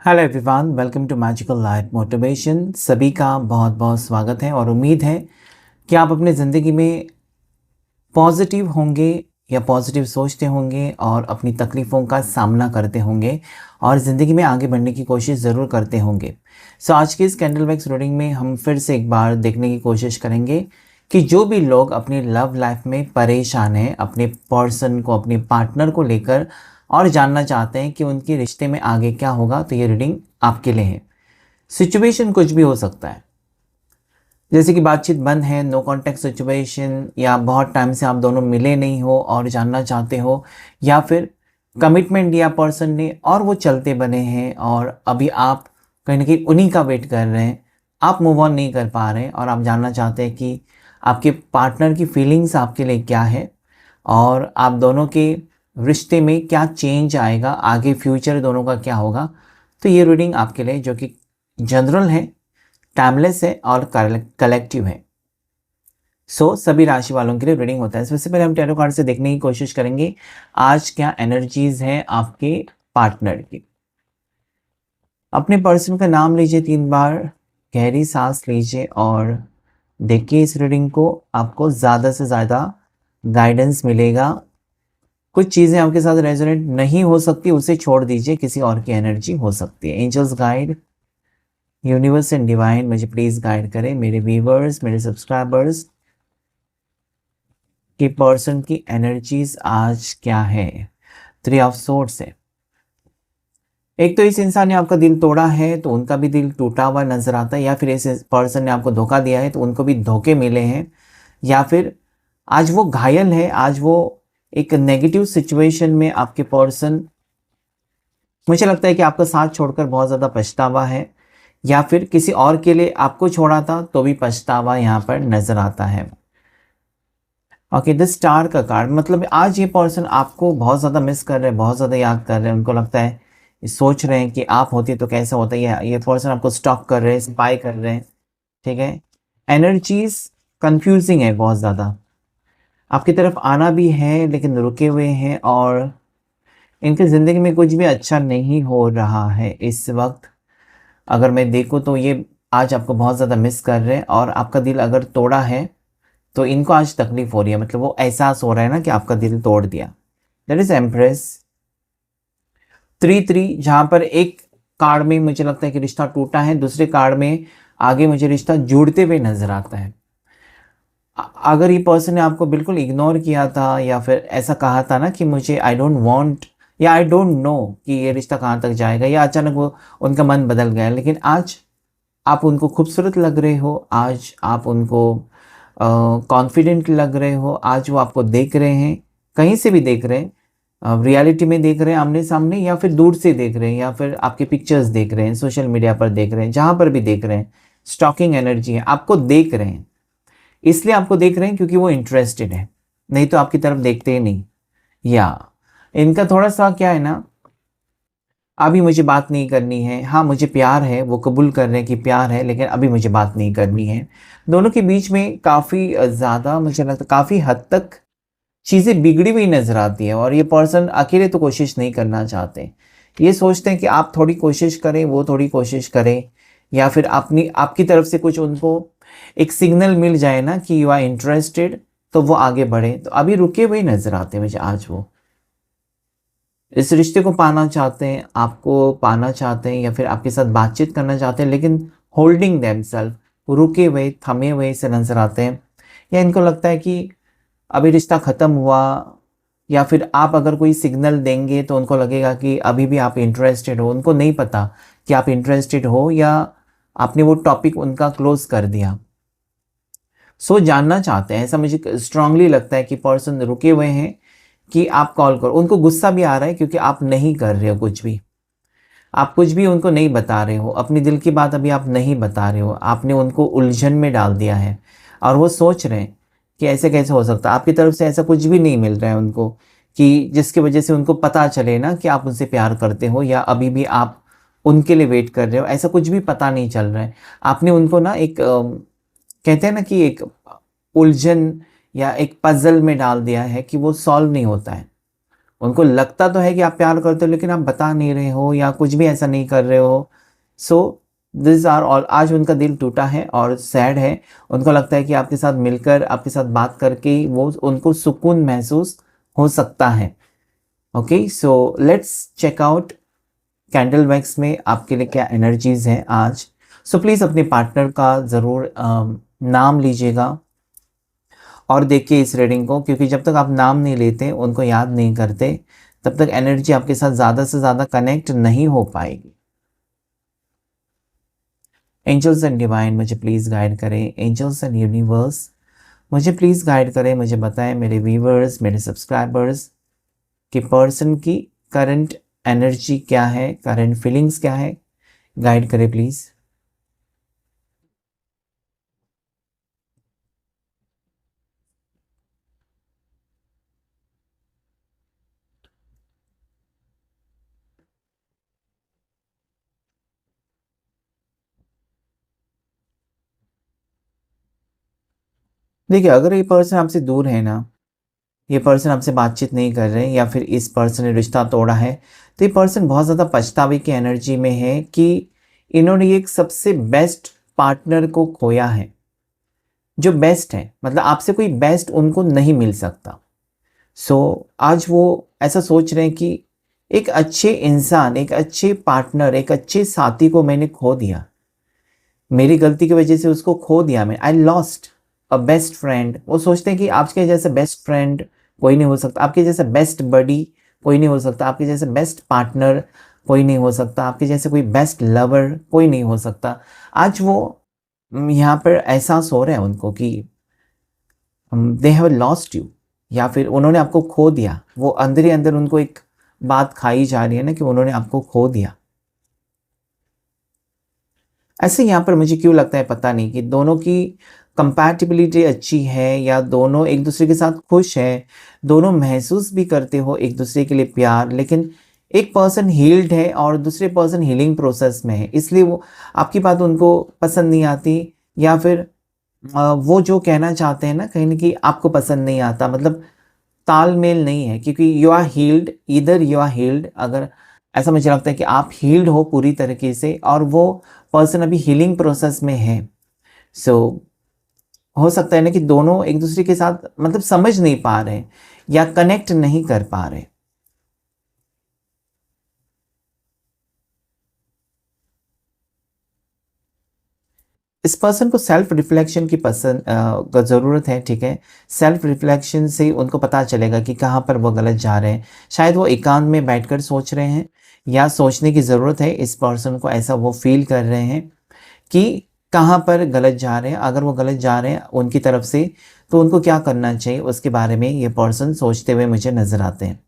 Hello everyone, welcome to magical life motivation. सभी का बहुत बहुत स्वागत है और उम्मीद है कि आप अपनी ज़िंदगी में पॉजिटिव होंगे या पॉजिटिव सोचते होंगे और अपनी तकलीफ़ों का सामना करते होंगे और ज़िंदगी में आगे बढ़ने की कोशिश ज़रूर करते होंगे। आज की इस कैंडल वैक्स रीडिंग में हम फिर से एक बार देखने की कोशिश करेंगे कि जो भी लोग अपनी लव लाइफ में परेशान हैं, अपने पर्सन को, अपने पार्टनर को लेकर और जानना चाहते हैं कि उनके रिश्ते में आगे क्या होगा, तो ये रीडिंग आपके लिए है। सिचुएशन कुछ भी हो सकता है, जैसे कि बातचीत बंद है, नो कॉन्टैक्ट सिचुएशन, या बहुत टाइम से आप दोनों मिले नहीं हो और जानना चाहते हो, या फिर कमिटमेंट दिया पर्सन ने और वो चलते बने हैं और अभी आप कहीं ना कहीं उन्हीं का वेट कर रहे हैं, आप मूव ऑन नहीं कर पा रहे हैं और आप जानना चाहते हैं कि आपके पार्टनर की फीलिंग्स आपके लिए क्या है और आप दोनों के रिश्ते में क्या चेंज आएगा, आगे फ्यूचर दोनों का क्या होगा। तो ये रीडिंग आपके लिए, जो कि जनरल है, टाइमलेस है और कलेक्टिव है। सभी राशि वालों के लिए रीडिंग होता है। सबसे पहले हम टैरो कार्ड से देखने की कोशिश करेंगे आज क्या एनर्जीज है आपके पार्टनर की। अपने पर्सन का नाम लीजिए 3 बार, गहरी सांस लीजिए और देखिए इस रीडिंग को। आपको ज़्यादा से ज़्यादा गाइडेंस मिलेगा। कुछ चीज़ें आपके साथ रेजोनेट नहीं हो सकती, उसे छोड़ दीजिए, किसी और की एनर्जी हो सकती है। Angels guide, universe and divine मुझे प्लीज़ गाइड करें, मेरे व्यूवर्स, मेरे सब्सक्राइबर्स कि पर्सन की एनर्जीज आज क्या है। 3 ऑफ सोर्ड्स है। एक तो इस इंसान ने आपका दिल तोड़ा है तो उनका भी दिल टूटा हुआ नजर आता है, या फिर इस पर्सन ने आपको धोखा दिया है तो उनको भी धोखे मिले हैं, या फिर आज वो घायल है, आज वो एक नेगेटिव सिचुएशन में आपके पर्सन, मुझे लगता है कि आपका साथ छोड़कर बहुत ज़्यादा पछतावा है, या फिर किसी और के लिए आपको छोड़ा था तो भी पछतावा यहाँ पर नजर आता है। ओके, द स्टार का कार्ड मतलब आज ये पर्सन आपको बहुत ज़्यादा मिस कर रहे हैं, बहुत ज़्यादा याद कर रहे हैं। उनको लगता है, सोच रहे हैं कि आप होती तो कैसा होता है। ये पर्सन आपको स्टॉक कर रहे हैं, स्पाई कर रहे हैं। ठीक है, एनर्जीज कंफ्यूजिंग है बहुत ज़्यादा। आपकी तरफ आना भी है लेकिन रुके हुए हैं और इनकी ज़िंदगी में कुछ भी अच्छा नहीं हो रहा है इस वक्त। अगर मैं देखूँ तो ये आज आपको बहुत ज़्यादा मिस कर रहे हैं और आपका दिल अगर तोड़ा है तो इनको आज तकलीफ हो रही है, मतलब वो एहसास हो रहा है ना कि आपका दिल तोड़ दिया। That is empress. 3-3, जहाँ पर एक कार्ड में मुझे लगता है कि रिश्ता टूटा है, दूसरे कार्ड में आगे मुझे रिश्ता जुड़ते हुए नजर आता है। अगर ये पर्सन ने आपको बिल्कुल इग्नोर किया था या फिर ऐसा कहा था ना कि मुझे आई डोंट वांट या आई डोंट नो कि ये रिश्ता कहाँ तक जाएगा, या अचानक वो उनका मन बदल गया, लेकिन आज आप उनको खूबसूरत लग रहे हो, आज आप उनको कॉन्फिडेंट लग रहे हो, आज वो आपको देख रहे हैं, कहीं से भी देख रहे हैं, रियलिटी में देख रहे हैं आमने सामने, या फिर दूर से देख रहे हैं, या फिर आपके पिक्चर्स देख रहे हैं, सोशल मीडिया पर देख रहे हैं, जहाँ पर भी देख रहे हैं। स्टॉकिंग एनर्जी है, आपको देख रहे हैं, इसलिए आपको देख रहे हैं क्योंकि वो इंटरेस्टेड है, नहीं तो आपकी तरफ देखते ही नहीं। या इनका थोड़ा सा क्या है ना, अभी मुझे बात नहीं करनी है। हाँ, मुझे प्यार है, वो कबूल कर रहे हैं कि प्यार है, लेकिन अभी मुझे बात नहीं करनी है। दोनों के बीच में काफ़ी ज़्यादा, मुझे लगता है काफ़ी हद तक चीज़ें बिगड़ी हुई नज़र आती है और ये पर्सन अकेले तो कोशिश नहीं करना चाहते। ये सोचते हैं कि आप थोड़ी कोशिश करें, वो थोड़ी कोशिश करें, या फिर आपकी तरफ से कुछ उनको एक सिग्नल मिल जाए ना कि यू आर इंटरेस्टेड, तो वो आगे बढ़े। तो अभी रुके हुए नज़र आते हैं मुझे आज। वो इस रिश्ते को पाना चाहते हैं, आपको पाना चाहते हैं, या फिर आपके साथ बातचीत करना चाहते हैं, लेकिन होल्डिंग देमसेल्फ, रुके हुए, थमे हुए से नजर आते हैं। या इनको लगता है कि अभी रिश्ता ख़त्म हुआ, या फिर आप अगर कोई सिग्नल देंगे तो उनको लगेगा कि अभी भी आप इंटरेस्टेड हो। उनको नहीं पता कि आप इंटरेस्टेड हो या आपने वो टॉपिक उनका क्लोज कर दिया। जानना चाहते हैं, ऐसा मुझे स्ट्रांगली लगता है कि पर्सन रुके हुए हैं कि आप कॉल करो। उनको गुस्सा भी आ रहा है क्योंकि आप नहीं कर रहे हो कुछ भी, आप कुछ भी उनको नहीं बता रहे हो, अपनी दिल की बात अभी आप नहीं बता रहे हो, आपने उनको उलझन में डाल दिया है और वो सोच रहे हैं कि ऐसे कैसे हो सकता है। आपकी तरफ से ऐसा कुछ भी नहीं मिल रहा है उनको कि जिसकी वजह से उनको पता चले ना कि आप उनसे प्यार करते हो या अभी भी आप उनके लिए वेट कर रहे हो, ऐसा कुछ भी पता नहीं चल रहा है। आपने उनको ना एक कहते हैं ना कि एक उलझन या एक पजल में डाल दिया है कि वो सॉल्व नहीं होता है। उनको लगता तो है कि आप प्यार करते हो लेकिन आप बता नहीं रहे हो या कुछ भी ऐसा नहीं कर रहे हो। सो दिस आर ऑल, आज उनका दिल टूटा है और सैड है। उनको लगता है कि आपके साथ मिलकर, आपके साथ बात करके वो उनको सुकून महसूस हो सकता है। Okay, so let's check out candle wax में आपके लिए क्या एनर्जीज हैं आज। सो प्लीज़ अपने पार्टनर का ज़रूर नाम लीजिएगा और देखिए इस रीडिंग को, क्योंकि जब तक आप नाम नहीं लेते, उनको याद नहीं करते, तब तक एनर्जी आपके साथ ज़्यादा से ज़्यादा कनेक्ट नहीं हो पाएगी। एंजल्स एंड डिवाइन मुझे प्लीज़ गाइड करें, एंजल्स एंड यूनिवर्स मुझे प्लीज़ गाइड करें, मुझे बताएं मेरे व्यूवर्स, मेरे सब्सक्राइबर्स कि पर्सन की करंट एनर्जी क्या है, करंट फीलिंग्स क्या है, गाइड करें प्लीज़। देखिए, अगर ये पर्सन आपसे दूर है ना, ये पर्सन आपसे बातचीत नहीं कर रहे या फिर इस पर्सन ने रिश्ता तोड़ा है, तो ये पर्सन बहुत ज़्यादा पछतावे की एनर्जी में है कि इन्होंने एक सबसे बेस्ट पार्टनर को खोया है, जो बेस्ट है, मतलब आपसे कोई बेस्ट उनको नहीं मिल सकता। सो आज वो ऐसा सोच रहे हैं कि एक अच्छे इंसान, एक अच्छे पार्टनर, एक अच्छे साथी को मैंने खो दिया, मेरी गलती की वजह से उसको खो दिया, मैं I lost a best friend. वो सोचते हैं कि आपके जैसे बेस्ट फ्रेंड कोई नहीं हो सकता, आपके जैसे बेस्ट बडी कोई नहीं हो सकता, आपके जैसे बेस्ट पार्टनर कोई नहीं हो सकता, आपके जैसे कोई बेस्ट लवर कोई नहीं हो सकता। आज वो यहाँ पर एहसास हो रहा है उनको कि दे हैव लॉस्ट यू, या फिर उन्होंने आपको खो दिया। वो अंदर ही अंदर उनको एक बात खाई जा रही है ना कि उन्होंने आपको खो दिया। ऐसे यहाँ पर मुझे क्यों लगता है पता नहीं कि दोनों की कंपैटिबिलिटी अच्छी है या दोनों एक दूसरे के साथ खुश है, दोनों महसूस भी करते हो एक दूसरे के लिए प्यार, लेकिन एक पर्सन हील्ड है और दूसरे पर्सन हीलिंग प्रोसेस में है, इसलिए वो आपकी बात उनको पसंद नहीं आती, या फिर वो जो कहना चाहते हैं ना कहीं ना कहीं आपको पसंद नहीं आता, मतलब तालमेल नहीं है, क्योंकि यू आर हील्ड, इधर यू आर हील्ड, अगर ऐसा मुझे लगता है कि आप हील्ड हो पूरी तरीके से और वो पर्सन अभी हीलिंग प्रोसेस में है। सो हो सकता है ना कि दोनों एक दूसरे के साथ मतलब समझ नहीं पा रहे या कनेक्ट नहीं कर पा रहे। इस पर्सन को सेल्फ रिफ्लेक्शन की पसंद ज़रूरत है, ठीक है। सेल्फ रिफ्लेक्शन से उनको पता चलेगा कि कहाँ पर वो गलत जा रहे हैं। शायद वो एकांत में बैठकर सोच रहे हैं, या सोचने की ज़रूरत है इस पर्सन को, ऐसा वो फील कर रहे हैं कि कहाँ पर गलत जा रहे हैं। अगर वो गलत जा रहे हैं उनकी तरफ से, तो उनको क्या करना चाहिए उसके बारे में ये पर्सन सोचते हुए मुझे नज़र आते हैं।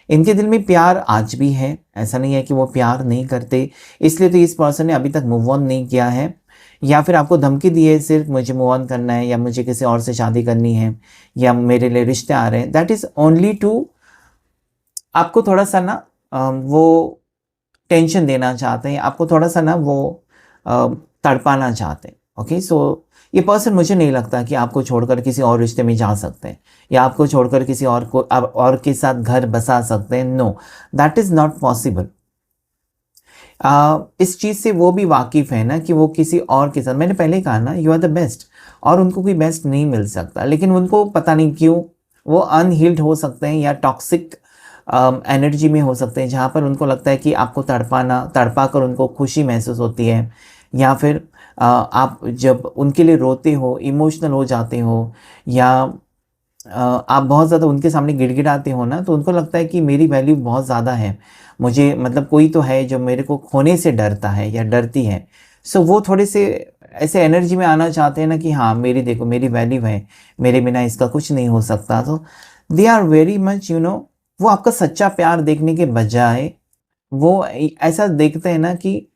इनके दिल में प्यार आज भी है, ऐसा नहीं है कि वो प्यार नहीं करते, इसलिए तो इस पर्सन ने अभी तक मूव ऑन नहीं किया है, या फिर आपको धमकी दी है सिर्फ मुझे मूव ऑन करना है या मुझे किसी और से शादी करनी है या मेरे लिए रिश्ते आ रहे हैं। दैट इज़ ओनली टू आपको थोड़ा सा ना वो टेंशन देना चाहते हैं, आपको थोड़ा सा ना वो तड़पाना चाहते हैं। ओके, सो ये पर्सन मुझे नहीं लगता कि आपको छोड़कर किसी और रिश्ते में जा सकते हैं या आपको छोड़कर किसी और को और के साथ घर बसा सकते हैं। No, that is not possible. इस चीज़ से वो भी वाकिफ़ है ना कि वो किसी और के साथ, मैंने पहले कहा ना, यू आर द बेस्ट, और उनको कोई बेस्ट नहीं मिल सकता, लेकिन उनको पता नहीं क्यों वो अनहील्ड हो सकते हैं या टॉक्सिक एनर्जी में हो सकते हैं, जहाँ पर उनको लगता है कि आपको तड़पा कर उनको खुशी महसूस होती है, या फिर आप जब उनके लिए रोते हो, इमोशनल हो जाते हो, या आप बहुत ज़्यादा उनके सामने गिड़गिड़ाते हो ना, तो उनको लगता है कि मेरी वैल्यू बहुत ज़्यादा है, मुझे मतलब कोई तो है जो मेरे को खोने से डरता है या डरती है। सो वो थोड़े से ऐसे एनर्जी में आना चाहते हैं ना कि हाँ मेरी देखो मेरी वैल्यू है, मेरे बिना इसका कुछ नहीं हो सकता। तो दे आर वेरी मच वो आपका सच्चा प्यार देखने के बजाय वो ऐसा देखते हैं ना कि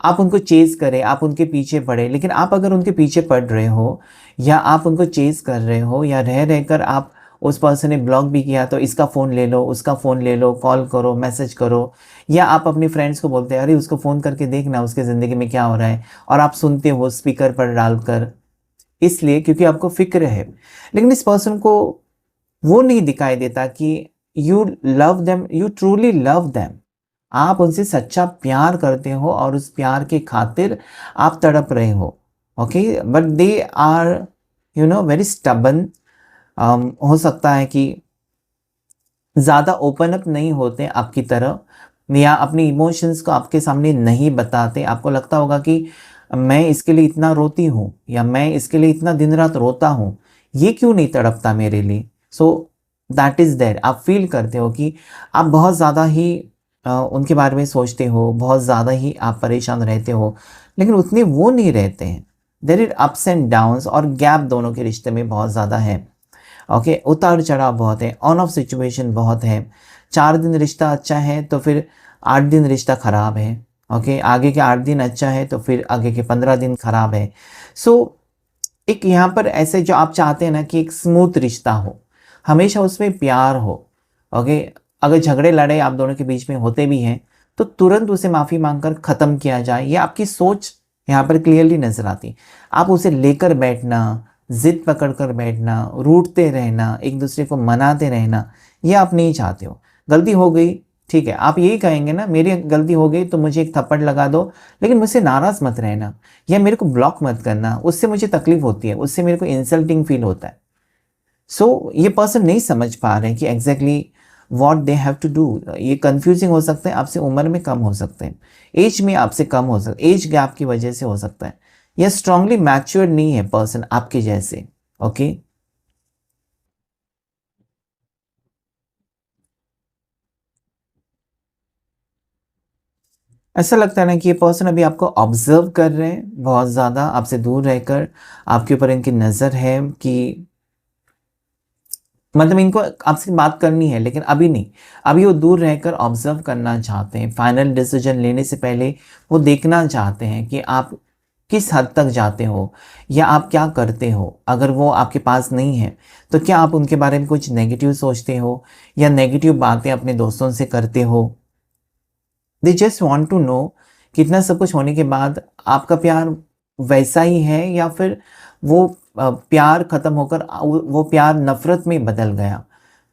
आप उनको चेज़ करें, आप उनके पीछे पड़े, लेकिन आप अगर उनके पीछे पड़ रहे हो या आप उनको चेज़ कर रहे हो या रह रहकर आप उस पर्सन ने ब्लॉक भी किया तो इसका फ़ोन ले लो, उसका फ़ोन ले लो, कॉल करो, मैसेज करो, या आप अपने फ्रेंड्स को बोलते हैं अरे उसको फ़ोन करके देखना उसके ज़िंदगी में क्या हो रहा है, और आप सुनते हो स्पीकर पर डालकर, इसलिए क्योंकि आपको फ़िक्र है। लेकिन इस पर्सन को वो नहीं दिखाई देता कि you love them, you truly love them, आप उनसे सच्चा प्यार करते हो और उस प्यार के खातिर आप तड़प रहे हो, okay, but they are very stubborn. हो सकता है कि ज़्यादा ओपन अप नहीं होते आपकी तरह, या अपनी इमोशंस को आपके सामने नहीं बताते। आपको लगता होगा कि मैं इसके लिए इतना रोती हूँ, या मैं इसके लिए इतना दिन रात रोता हूँ, ये क्यों नहीं तड़पता मेरे लिए। सो दैट इज़ देयर, आप फील करते हो कि आप बहुत ज़्यादा ही उनके बारे में सोचते हो, बहुत ज़्यादा ही आप परेशान रहते हो, लेकिन उतने वो नहीं रहते हैं। There is ups and downs, और गैप दोनों के रिश्ते में बहुत ज़्यादा है, ओके, उतार चढ़ाव बहुत है, ऑन ऑफ सिचुएशन बहुत है। 4 दिन रिश्ता अच्छा है तो फिर 8 दिन रिश्ता ख़राब है, ओके, आगे के 8 दिन अच्छा है तो फिर आगे के 15 दिन ख़राब है। सो एक यहाँ पर ऐसे जो आप चाहते हैं ना कि एक स्मूथ रिश्ता हो, हमेशा उसमें प्यार हो, ओके, अगर झगड़े लड़ाई आप दोनों के बीच में होते भी हैं तो तुरंत उसे माफ़ी मांगकर ख़त्म किया जाए, ये आपकी सोच यहाँ पर क्लियरली नज़र आती। आप उसे लेकर बैठना, ज़िद पकड़ कर बैठना, रूठते रहना, एक दूसरे को मनाते रहना, ये आप नहीं चाहते हो। गलती हो गई, ठीक है, आप यही कहेंगे ना, मेरी गलती हो गई तो मुझे एक थप्पड़ लगा दो, लेकिन मुझसे नाराज़ मत रहना, या मेरे को ब्लॉक मत करना, उससे मुझे तकलीफ होती है, उससे मेरे को इंसल्टिंग फील होता है। सो ये पर्सन नहीं समझ पा रहे हैं कि exactly what they have to do. ये कंफ्यूजिंग हो सकता है, आपसे उम्र में कम हो सकते हैं, एज में आपसे कम हो सकता है, एज गैप की वजह से हो सकता है, या स्ट्रांगली मैच्योर्ड नहीं है पर्सन आपके जैसे, ओके। ऐसा लगता है ना कि ये पर्सन अभी आपको ऑब्जर्व कर रहे हैं बहुत ज़्यादा, आपसे दूर रहकर आपके ऊपर इनकी नज़र है कि मतलब इनको आपसे बात करनी है, लेकिन अभी नहीं, अभी वो दूर रहकर ऑब्जर्व करना चाहते हैं। फाइनल डिसीजन लेने से पहले वो देखना चाहते हैं कि आप किस हद तक जाते हो, या आप क्या करते हो। अगर वो आपके पास नहीं है तो क्या आप उनके बारे में कुछ नेगेटिव सोचते हो, या नेगेटिव बातें अपने दोस्तों से करते हो। They just want to know कि इतना सब कुछ होने के बाद आपका प्यार वैसा ही है, या फिर वो प्यार ख़त्म होकर वो प्यार नफ़रत में बदल गया।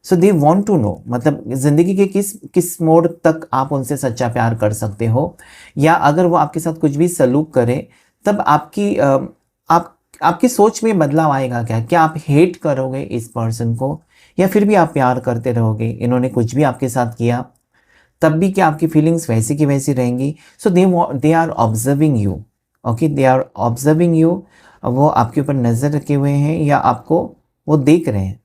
सो दे वॉन्ट टू नो, मतलब ज़िंदगी के किस किस मोड़ तक आप उनसे सच्चा प्यार कर सकते हो, या अगर वो आपके साथ कुछ भी सलूक करे तब आपकी सोच में बदलाव आएगा क्या। क्या आप हेट करोगे इस पर्सन को, या फिर भी आप प्यार करते रहोगे। इन्होंने कुछ भी आपके साथ किया तब भी क्या आपकी फीलिंग्स वैसी की वैसी रहेंगी। So they are observing you, okay, they are observing you. वो आपके ऊपर नज़र रखे हुए हैं, या आपको वो देख रहे हैं।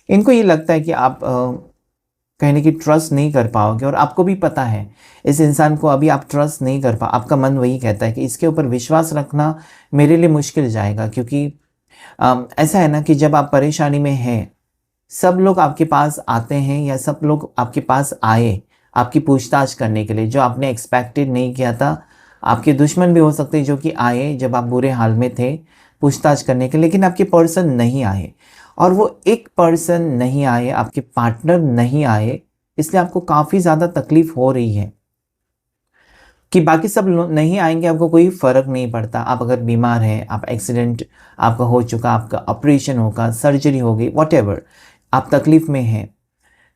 इनको ये लगता है कि आप कहीं ना कहीं ट्रस्ट नहीं कर पाओगे, और आपको भी पता है इस इंसान को अभी आप ट्रस्ट नहीं कर पा। आपका मन वही कहता है कि इसके ऊपर विश्वास रखना मेरे लिए मुश्किल जाएगा, क्योंकि ऐसा है ना कि जब आप परेशानी में हैं, सब लोग आपके पास आते हैं, या सब लोग आपके पास आए आपकी पूछताछ करने के लिए, जो आपने एक्सपेक्टेड नहीं किया था। आपके दुश्मन भी हो सकते हैं जो कि आए जब आप बुरे हाल में थे पूछताछ करने के लिए, लेकिन आपके पर्सन नहीं आए। और वो एक पर्सन नहीं आए, आपके पार्टनर नहीं आए, इसलिए आपको काफ़ी ज़्यादा तकलीफ़ हो रही है। कि बाकी सब लोग नहीं आएंगे, आपको कोई फ़र्क नहीं पड़ता। आप अगर बीमार हैं, आप एक्सीडेंट आपका हो चुका, आपका ऑपरेशन होगा, सर्जरी होगी, वॉटेवर, आप तकलीफ़ में हैं।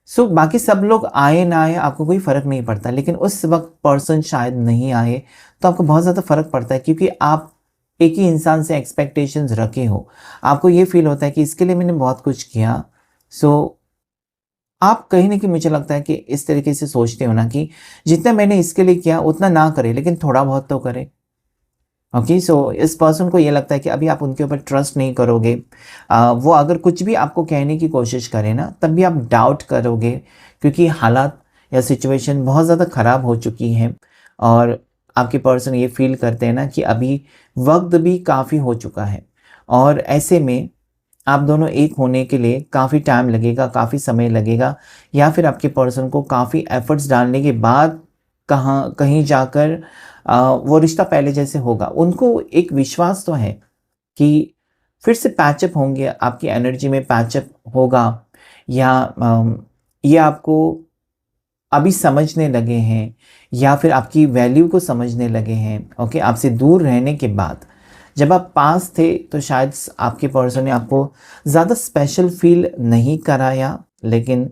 सो बाकी सब लोग आए ना आए आपको कोई फ़र्क नहीं पड़ता, लेकिन उस वक्त पर्सन शायद नहीं आए तो आपको बहुत ज़्यादा फ़र्क पड़ता है, क्योंकि आप एक ही इंसान से एक्सपेक्टेशंस रखे हो। आपको ये फील होता है कि इसके लिए मैंने बहुत कुछ किया। सो आप कहीं न कहीं मुझे लगता है कि इस तरीके से सोचते हो ना कि जितना मैंने इसके लिए किया उतना ना करें, लेकिन थोड़ा बहुत तो करें। ओके, सो इस पर्सन को ये लगता है कि अभी आप उनके ऊपर ट्रस्ट नहीं करोगे। वो अगर कुछ भी आपको कहने की कोशिश करें ना, तब भी आप डाउट करोगे, क्योंकि हालात या सिचुएशन बहुत ज़्यादा ख़राब हो चुकी हैं, और आपके पर्सन ये फील करते हैं ना कि अभी वक्त भी काफ़ी हो चुका है, और ऐसे में आप दोनों एक होने के लिए काफ़ी टाइम लगेगा, काफ़ी समय लगेगा, या फिर आपके पर्सन को काफ़ी एफ़र्ट्स डालने के बाद कहाँ कहीं जाकर वो रिश्ता पहले जैसे होगा। उनको एक विश्वास तो है कि फिर से पैचअप होंगे, आपकी एनर्जी में पैचअप होगा, या ये आपको अभी समझने लगे हैं, या फिर आपकी वैल्यू को समझने लगे हैं, ओके, आपसे दूर रहने के बाद। जब आप पास थे तो शायद आपके पर्सन ने आपको ज़्यादा स्पेशल फील नहीं कराया, लेकिन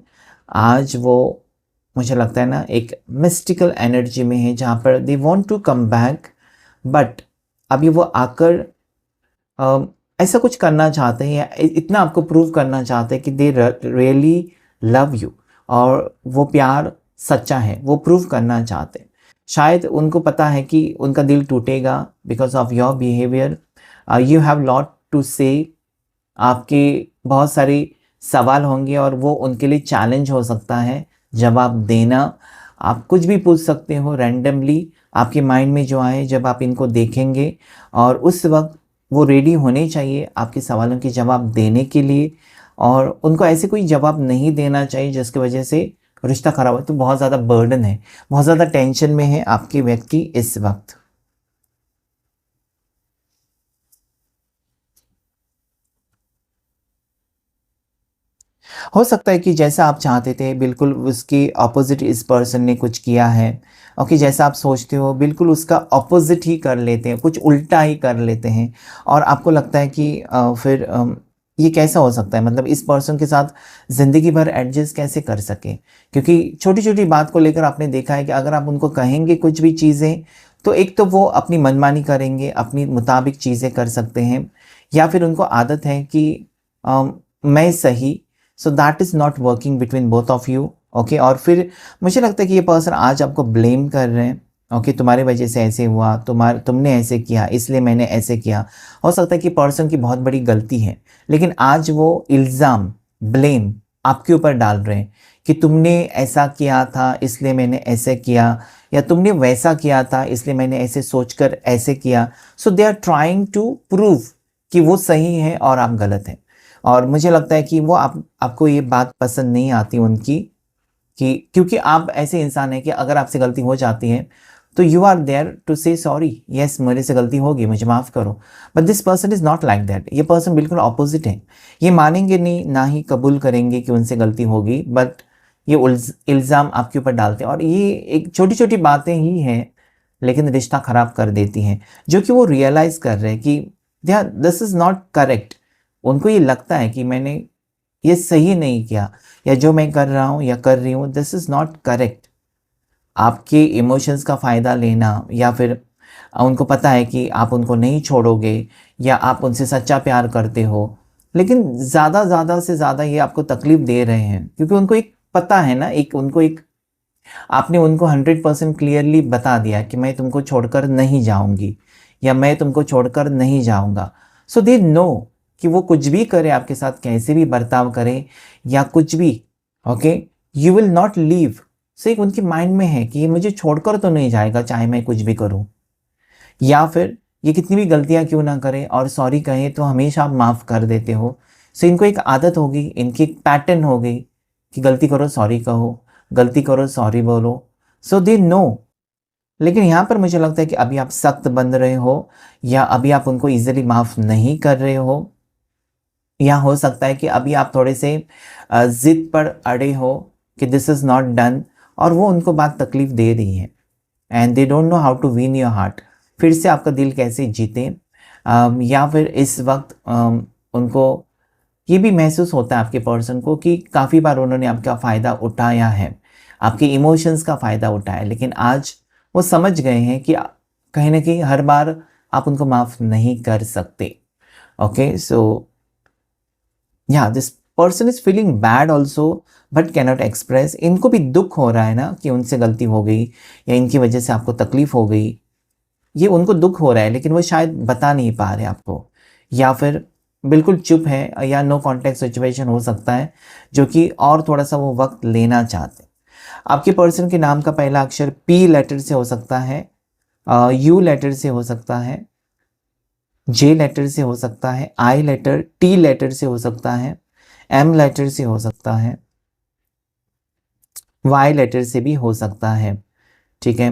आज वो, मुझे लगता है ना, एक मिस्टिकल एनर्जी में है जहाँ पर they want to come back, but अभी वो आकर अ, ऐसा कुछ करना चाहते हैं या इतना आपको प्रूव करना चाहते हैं कि दे रियली लव यू, और वो प्यार सच्चा है, वो प्रूव करना चाहते हैं। शायद उनको पता है कि उनका दिल टूटेगा because of your behaviour. You have lot to say, आपके बहुत सारे सवाल होंगे और वो उनके लिए चैलेंज हो सकता है जवाब देना। आप कुछ भी पूछ सकते हो रैंडमली, आपके माइंड में जो आए, जब आप इनको देखेंगे और उस वक्त वो रेडी होने चाहिए आपके सवालों के जवाब देने के लिए, और उनको ऐसे कोई जवाब नहीं देना चाहिए जिसकी वजह से रिश्ता खराब हो। तो बहुत ज़्यादा बर्डन है, बहुत ज़्यादा टेंशन में है आपके व्यक्ति इस वक्त। हो सकता है कि जैसा आप चाहते थे बिल्कुल उसके ऑपोजिट इस पर्सन ने कुछ किया है, ओके, जैसा आप सोचते हो बिल्कुल उसका ऑपोजिट ही कर लेते हैं, कुछ उल्टा ही कर लेते हैं, और आपको लगता है कि फिर ये कैसा हो सकता है, मतलब इस पर्सन के साथ ज़िंदगी भर एडजस्ट कैसे कर सके। क्योंकि छोटी छोटी बात को लेकर आपने देखा है कि अगर आप उनको कहेंगे कुछ भी चीज़ें, तो एक तो वो अपनी मनमानी करेंगे, अपनी मुताबिक चीज़ें कर सकते हैं, या फिर उनको आदत है कि मैं सही, सो that is not working between both of you, okay. और फिर मुझे लगता है कि ये पर्सन आज आपको ब्लेम कर रहे हैं, ओके, तुम्हारी वजह से ऐसे हुआ, तुमने ऐसे किया इसलिए मैंने ऐसे किया। हो सकता है कि पर्सन की बहुत बड़ी गलती है, लेकिन आज वो इल्ज़ाम, ब्लेम आपके ऊपर डाल रहे हैं कि तुमने ऐसा किया था इसलिए मैंने ऐसे किया, या तुमने वैसा किया था इसलिए मैंने ऐसे सोचकर ऐसे किया। So they are trying to prove कि वो सही है और आप गलत हैं। और मुझे लगता है कि वो आपको ये बात पसंद नहीं आती उनकी, कि क्योंकि आप ऐसे इंसान हैं कि अगर आपसे गलती हो जाती है तो यू आर देयर टू से सॉरी, यस मेरे से गलती होगी, मुझे माफ़ करो। But this person is not like that. ये पर्सन बिल्कुल ऑपोजिट है। ये मानेंगे नहीं, ना ही कबूल करेंगे कि उनसे गलती होगी, बट ये इल्ज़ाम आपके ऊपर डालते हैं, और ये एक छोटी छोटी बातें ही हैं लेकिन रिश्ता ख़राब कर देती हैं, जो कि वो रियलाइज़ कर रहे हैं कि दिस इज़ नॉट करेक्ट। उनको ये लगता है कि मैंने ये सही नहीं किया, या जो मैं कर रहा हूँ या कर रही हूँ दिस इज़ नॉट करेक्ट। आपके इमोशंस का फ़ायदा लेना, या फिर उनको पता है कि आप उनको नहीं छोड़ोगे या आप उनसे सच्चा प्यार करते हो, लेकिन ज़्यादा से ज़्यादा ये आपको तकलीफ़ दे रहे हैं क्योंकि उनको एक पता है ना, एक उनको एक, आपने उनको 100% क्लियरली बता दिया कि मैं तुमको छोड़कर नहीं जाऊंगी या मैं तुमको छोड़कर नहीं जाऊंगा। सो दे नो कि वो कुछ भी करे आपके साथ, कैसे भी बर्ताव करे या कुछ भी, okay, you will not leave. So एक उनके माइंड में है कि ये मुझे छोड़कर तो नहीं जाएगा चाहे मैं कुछ भी करूं, या फिर ये कितनी भी गलतियां क्यों ना करे और सॉरी कहे तो हमेशा आप माफ़ कर देते हो। सो इनको एक आदत होगी, इनकी एक पैटर्न हो गई कि गलती करो सॉरी कहो, गलती करो सॉरी बोलो। सो दे नो। लेकिन यहाँ पर मुझे लगता है कि अभी आप सख्त बन रहे हो, या अभी आप उनको इजीली माफ़ नहीं कर रहे हो, या हो सकता है कि अभी आप थोड़े से ज़िद पर अड़े हो कि दिस इज़ नॉट डन, और वो उनको बात तकलीफ़ दे रही है and they don't know how to win your heart. फिर से आपका दिल कैसे जीते, या फिर इस वक्त उनको ये भी महसूस होता है आपके पर्सन को कि काफ़ी बार उन्होंने आपका फ़ायदा उठाया है, आपके इमोशंस का फ़ायदा उठाया, लेकिन आज वो समझ गए हैं कि कहीं ना कहीं हर बार आप उनको माफ़ नहीं कर सकते। ओके, सो या this person is feeling bad also but cannot express. इनको भी दुख हो रहा है ना कि उनसे गलती हो गई या इनकी वजह से आपको तकलीफ हो गई, ये उनको दुख हो रहा है लेकिन वो शायद बता नहीं पा रहे आपको, या फिर बिल्कुल चुप है, या नो कॉन्टेक्ट सिचुएशन हो सकता है जो कि और थोड़ा सा वो वक्त लेना चाहते हैं। आपके पर्सन के नाम का पहला अक्षर पी लेटर से हो सकता है, यू लेटर से हो सकता है, जे लेटर से हो सकता है, आई लेटर, टी लेटर से हो सकता है, एम लेटर से हो सकता है, वाई लेटर से भी हो सकता है। ठीक है,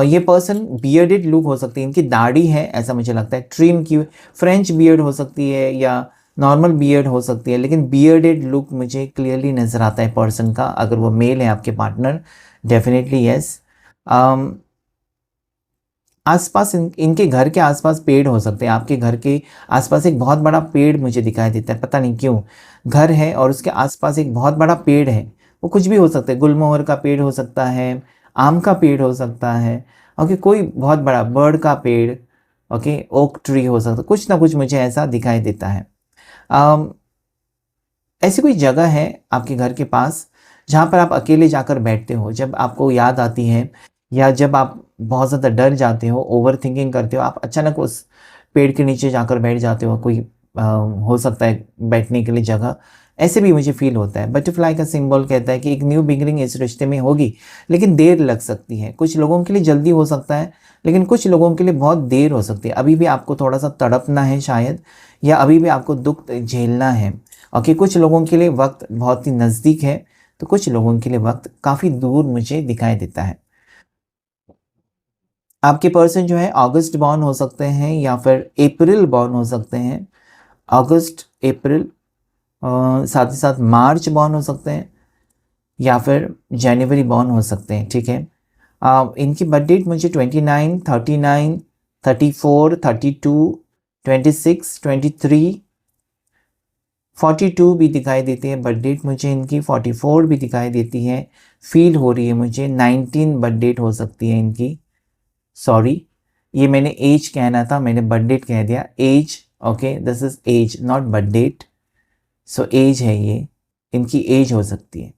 ये पर्सन बियर्डेड लुक हो सकती है, इनकी दाढ़ी है ऐसा मुझे लगता है, ट्रिम की फ्रेंच बियर्ड हो सकती है या नॉर्मल बियर्ड हो सकती है, लेकिन बियर्डेड लुक मुझे क्लियरली नज़र आता है पर्सन का। अगर वो मेल है आपके पार्टनर, डेफिनेटली यस। आसपास इनके घर के आसपास पेड़ हो सकते हैं। आपके घर के आसपास एक बहुत बड़ा पेड़ मुझे दिखाई देता है, पता नहीं क्यों। घर है और उसके आसपास एक बहुत बड़ा पेड़ है, वो कुछ भी हो सकता है, गुलमोहर का पेड़ हो सकता है, आम का पेड़ हो सकता है, ओके, कोई बहुत बड़ा बर्ड का पेड़, ओके, ओक ट्री हो सकता है, कुछ ना कुछ मुझे ऐसा दिखाई देता है। ऐसी कोई जगह है आपके घर के पास जहाँ पर आप अकेले जाकर बैठते हो, जब आपको याद आती है या जब आप बहुत ज़्यादा डर जाते हो, ओवर थिंकिंग करते हो, आप अचानक उस पेड़ के नीचे जाकर बैठ जाते हो। कोई हो सकता है बैठने के लिए जगह, ऐसे भी मुझे फील होता है। बटरफ्लाई का सिंबल कहता है कि एक न्यू बिगिनिंग इस रिश्ते में होगी, लेकिन देर लग सकती है। कुछ लोगों के लिए जल्दी हो सकता है, लेकिन कुछ लोगों के लिए बहुत देर हो सकती है। अभी भी आपको थोड़ा सा तड़पना है शायद, या अभी भी आपको दुख झेलना है। ओके, कुछ लोगों के लिए वक्त बहुत ही नज़दीक है, तो कुछ लोगों के लिए वक्त काफ़ी दूर मुझे दिखाई देता है। आपके पर्सन जो है अगस्त बॉर्न हो सकते हैं या फिर अप्रैल बॉर्न हो सकते हैं। अगस्त, अप्रैल, साथ ही साथ मार्च बॉर्न हो सकते हैं या फिर जनवरी बॉर्न हो सकते हैं, ठीक है। इनकी बर्थ डेट मुझे 29, 39, 34, 32, 26, 23, 42 भी दिखाई देती है बर्थ डेट मुझे इनकी, 44 भी दिखाई देती है, फील हो रही है मुझे 19 बर्थ डेट हो सकती है इनकी। सॉरी, ये मैंने एज कहना था, मैंने बर्थ डेट कह दिया। Age, okay, this is age not birth date. So age है ये, इनकी एज हो सकती है।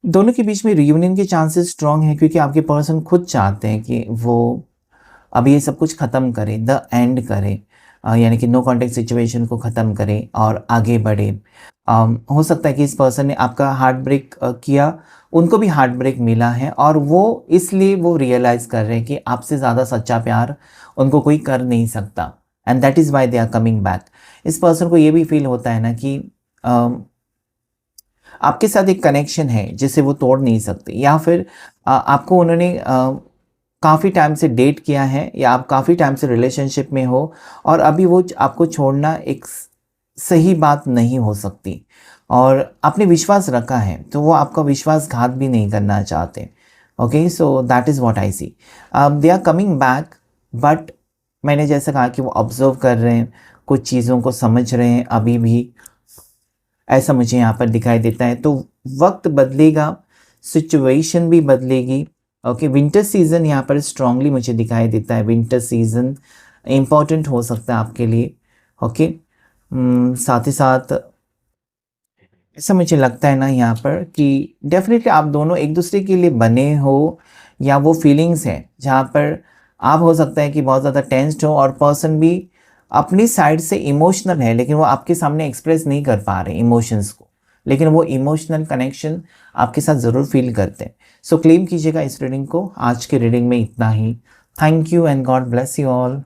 दोनों के बीच में रियूनियन के चांसेस स्ट्रांग हैं, क्योंकि आपके पर्सन खुद चाहते हैं कि वो अब ये सब कुछ ख़त्म करें, द एंड करें, यानी कि नो कॉन्टेक्ट सिचुएशन को ख़त्म करें और आगे बढ़े। हो सकता है कि इस पर्सन ने आपका हार्ट ब्रेक किया, उनको भी हार्ट ब्रेक मिला है, और वो इसलिए वो रियलाइज़ कर रहे हैं कि आपसे ज़्यादा सच्चा प्यार उनको कोई कर नहीं सकता, and that is why they are coming back. इस पर्सन को ये भी फील होता है ना कि आपके साथ एक कनेक्शन है जिसे वो तोड़ नहीं सकते, या फिर आपको उन्होंने काफ़ी टाइम से डेट किया है या आप काफ़ी टाइम से रिलेशनशिप में हो, और अभी वो आपको छोड़ना एक सही बात नहीं हो सकती, और आपने विश्वास रखा है तो वो आपका विश्वासघात भी नहीं करना चाहते। Okay, so that is what I see. They are coming back, but मैंने जैसे कहा कि वो ऑब्जर्व कर रहे हैं, कुछ चीज़ों को समझ रहे हैं अभी भी, ऐसा मुझे यहाँ पर दिखाई देता है। तो वक्त बदलेगा, सिचुएशन भी बदलेगी। ओके, विंटर सीज़न यहाँ पर स्ट्रांगली मुझे दिखाई देता है। विंटर सीज़न इम्पॉर्टेंट हो सकता है आपके लिए। ओके, साथ ही साथ ऐसा मुझे लगता है ना यहाँ पर कि डेफिनेटली आप दोनों एक दूसरे के लिए बने हो, या वो फीलिंग्स हैं जहाँ पर आप हो सकता है कि बहुत ज़्यादा टेंस्ड हो, और पर्सन भी अपनी साइड से इमोशनल है, लेकिन वो आपके सामने एक्सप्रेस नहीं कर पा रहे इमोशंस को, लेकिन वो इमोशनल कनेक्शन आपके साथ ज़रूर फील करते हैं। सो क्लेम कीजिएगा इस रीडिंग को। आज के रीडिंग में इतना ही। Thank you and God bless you all.